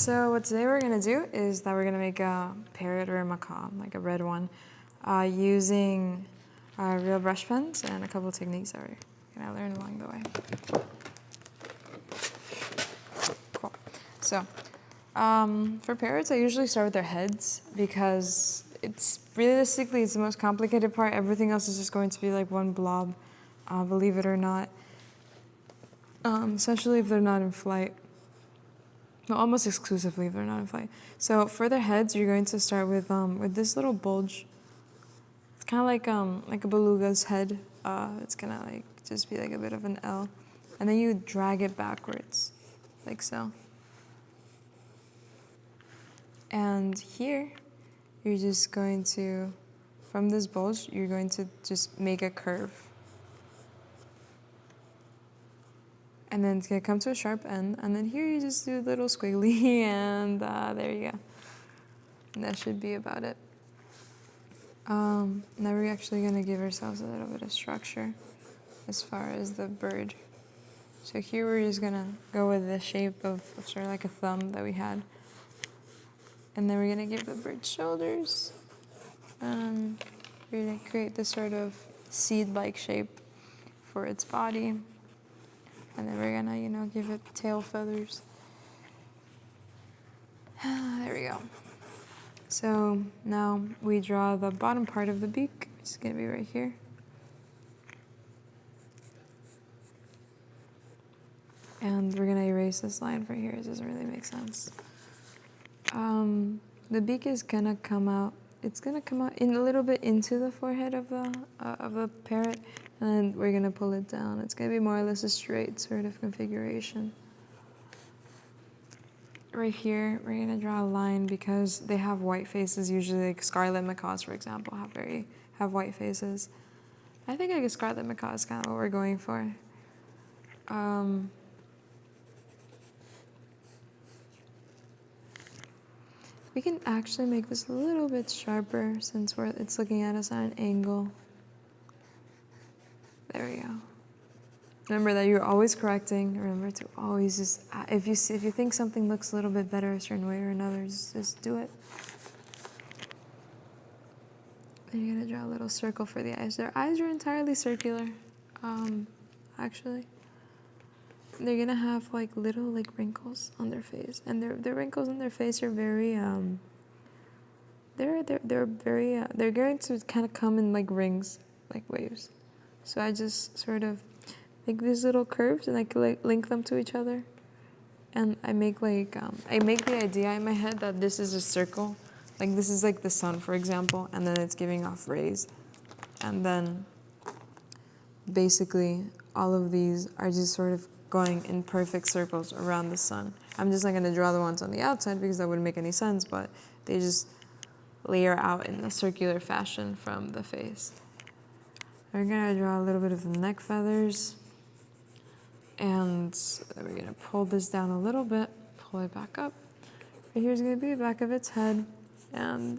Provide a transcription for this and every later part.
So what today we're gonna do is that we're gonna make a parrot or a macaw, like a red one, using real brush pens and a couple of techniques that we're gonna learn along the way. Cool. So for parrots, I usually start with their heads because it's realistically it's the most complicated part. Everything else is just going to be like one blob, believe it or not. Especially if they're not in flight. Well, almost exclusively if they're not in flight. So for their heads, you're going to start with this little bulge. It's kind of like a beluga's head. It's gonna like just be like a bit of an L, and then you drag it backwards, like so. And here, you're just going to, from this bulge, you're going to just make a curve. And then it's gonna come to a sharp end, and then here you just do a little squiggly, and there you go. And that should be about it. Now we're actually gonna give ourselves a little bit of structure as far as the bird. So here we're just gonna go with the shape of sort of like a thumb that we had. And then we're gonna give the bird shoulders. We're gonna create this sort of seed-like shape for its body. And then we're gonna, give it tail feathers. There we go. So now we draw the bottom part of the beak, which is gonna be right here. And we're gonna erase this line for here, it doesn't really make sense. The beak is gonna come out, it's gonna come out in a little bit into the forehead of the parrot, and then we're gonna pull it down. It's gonna be more or less a straight sort of configuration. Right here, we're gonna draw a line because they have white faces, usually like scarlet macaws, for example, have white faces. I think like a scarlet macaw is kind of what we're going for. We can actually make this a little bit sharper since it's looking at us at an angle. There we go. Remember that you're always correcting. Remember to always just, if you think something looks a little bit better a certain way or another, just do it. Then you're gonna draw a little circle for the eyes. Their eyes are entirely circular, actually. They're gonna have like little like wrinkles on their face, and their wrinkles on their face are very they're going to kind of come in like rings, like waves. So I just sort of make these little curves and I can like link them to each other, and I make like I make the idea in my head that this is a circle, like this is like the sun, for example, and then it's giving off rays, and then basically all of these are just sort of going in perfect circles around the sun. I'm just not going to draw the ones on the outside because that wouldn't make any sense, but they just layer out in a circular fashion from the face. We're going to draw a little bit of the neck feathers, and then we're going to pull this down a little bit, pull it back up. Right here's going to be the back of its head, and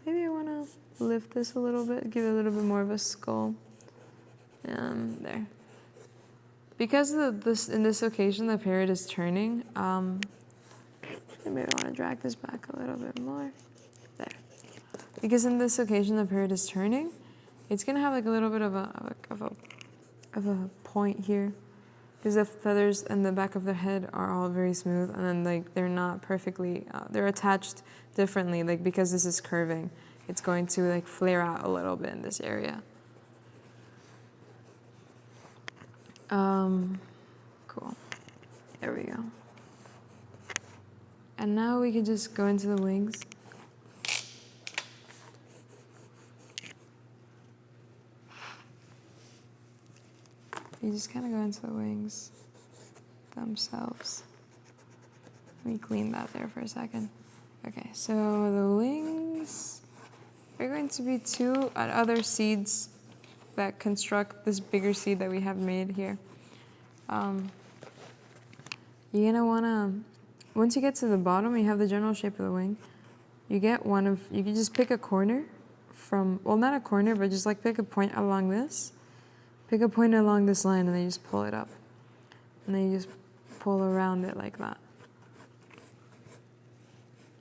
maybe I want to lift this a little bit, give it a little bit more of a skull, and there. Because in this occasion the parrot is turning, maybe I want to drag this back a little bit more. There. Because in this occasion the parrot is turning, it's gonna have like a little bit of a point here, because the feathers and the back of their head are all very smooth, and then like they're not perfectly, they're attached differently. Like because this is curving, it's going to like flare out a little bit in this area. Cool. There we go. And now we can just go into the wings. You just kind of go into the wings themselves. Let me clean that there for a second. Okay, so the wings are going to be two other seeds that construct this bigger seed that we have made here. You're gonna wanna, once you get to the bottom, you have the general shape of the wing. You can just pick a corner from, well, not a corner, but just like pick a point along this. Pick a point along this line, and then you just pull it up. And then you just pull around it like that.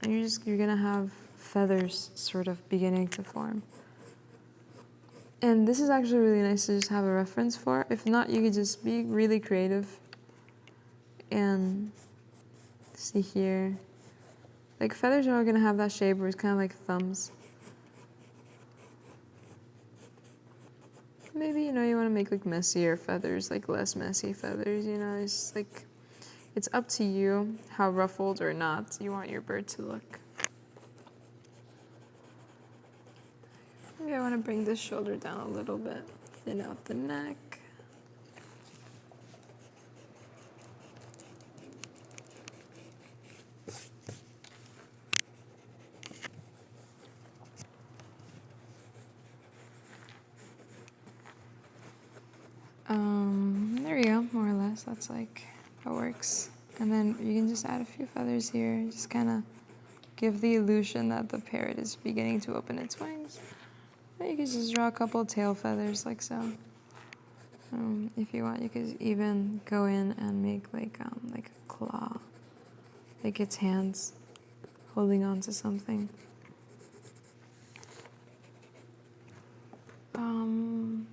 And you're gonna have feathers sort of beginning to form. And this is actually really nice to just have a reference for. If not, you could just be really creative and see here. Like feathers are gonna have that shape where it's kind of like thumbs. Maybe, you want to make like messier feathers, like less messy feathers, it's like, it's up to you how ruffled or not you want your bird to look. Maybe I want to bring this shoulder down a little bit, thin out the neck. There we go, more or less. That's like how it works. And then you can just add a few feathers here, just kind of give the illusion that the parrot is beginning to open its wings. And you can just draw a couple tail feathers like so. If you want, you could even go in and make like a claw, like its hands holding on to something.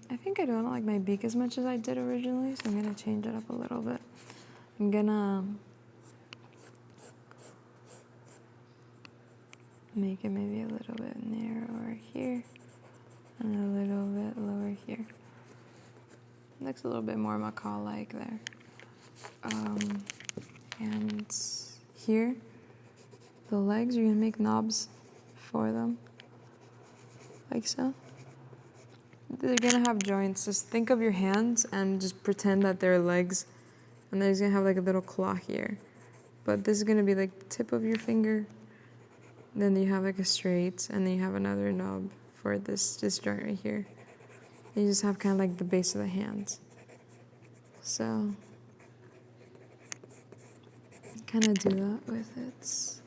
I think I don't like my beak as much as I did originally, so I'm gonna change it up a little bit. I'm gonna make it maybe a little bit narrower here and a little bit lower here. Looks a little bit more macaw-like there. And here, the legs, you're gonna make knobs for them, like so. They're gonna have joints. Just think of your hands and just pretend that they're legs, and there's gonna have like a little claw here. But this is gonna be like the tip of your finger. Then you have like a straight, and then you have another knob for this joint right here. And you just have kind of like the base of the hands. So kind of do that with its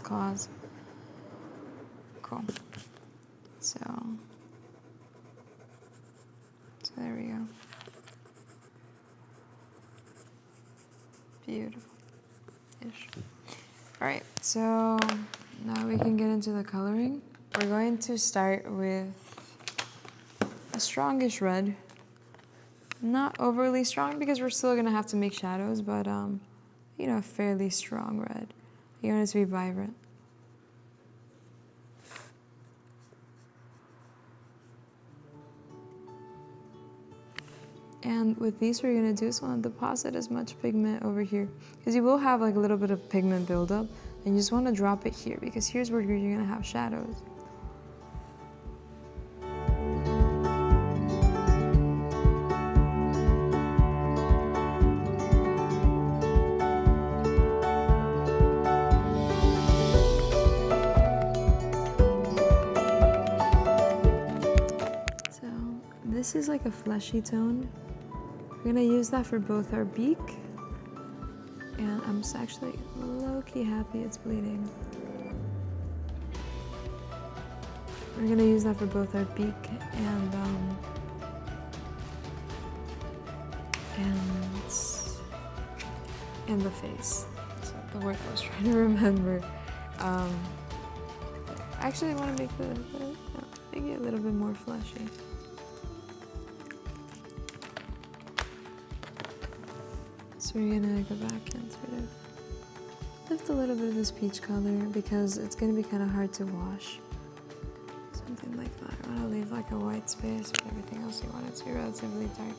claws. Cool. So there we go. Beautiful-ish. All right, so now we can get into the coloring. We're going to start with a strongish red. Not overly strong because we're still gonna have to make shadows, but a fairly strong red. You want it to be vibrant. And with these, what you're gonna do is want to deposit as much pigment over here, because you will have like a little bit of pigment buildup, and you just want to drop it here, because here's where you're gonna have shadows. So this is like a fleshy tone. We're gonna use that for both our beak, and I'm just actually low-key happy it's bleeding. We're gonna use that for both our beak and the face. So the word I was trying to remember. Actually, I want to make make it a little bit more fleshy. So we're gonna go back and sort of lift a little bit of this peach color, because it's gonna be kind of hard to wash. Something like that. I want to leave like a white space, but everything else you want it to be relatively dark.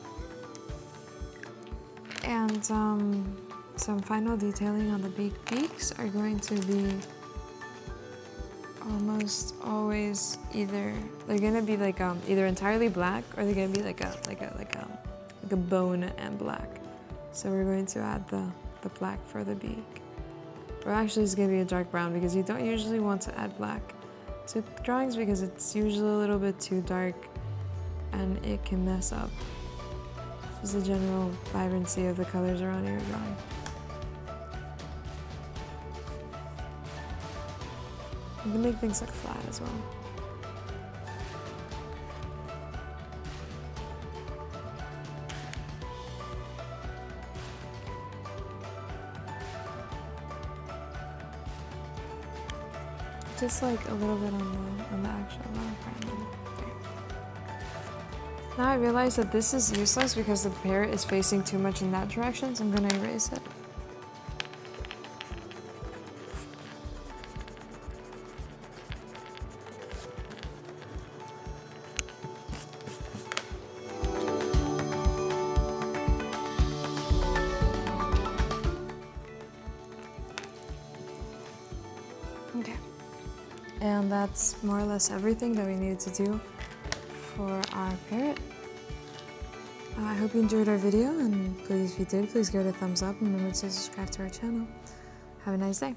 And some final detailing on the beak. Beaks are going to be almost always they're gonna be like either entirely black, or they're gonna be like a bone and black. So we're going to add the black for the beak. Or actually it's gonna be a dark brown, because you don't usually want to add black to drawings, because it's usually a little bit too dark and it can mess up just the general vibrancy of the colors around your drawing. You can make things look flat as well. just like a little bit on the actual one. Now I realize that this is useless because the parrot is facing too much in that direction, so I'm gonna erase it. Okay, and that's more or less everything that we needed to do for our parrot. I hope you enjoyed our video, and please, if you did, please give it a thumbs up and remember to subscribe to our channel. Have a nice day.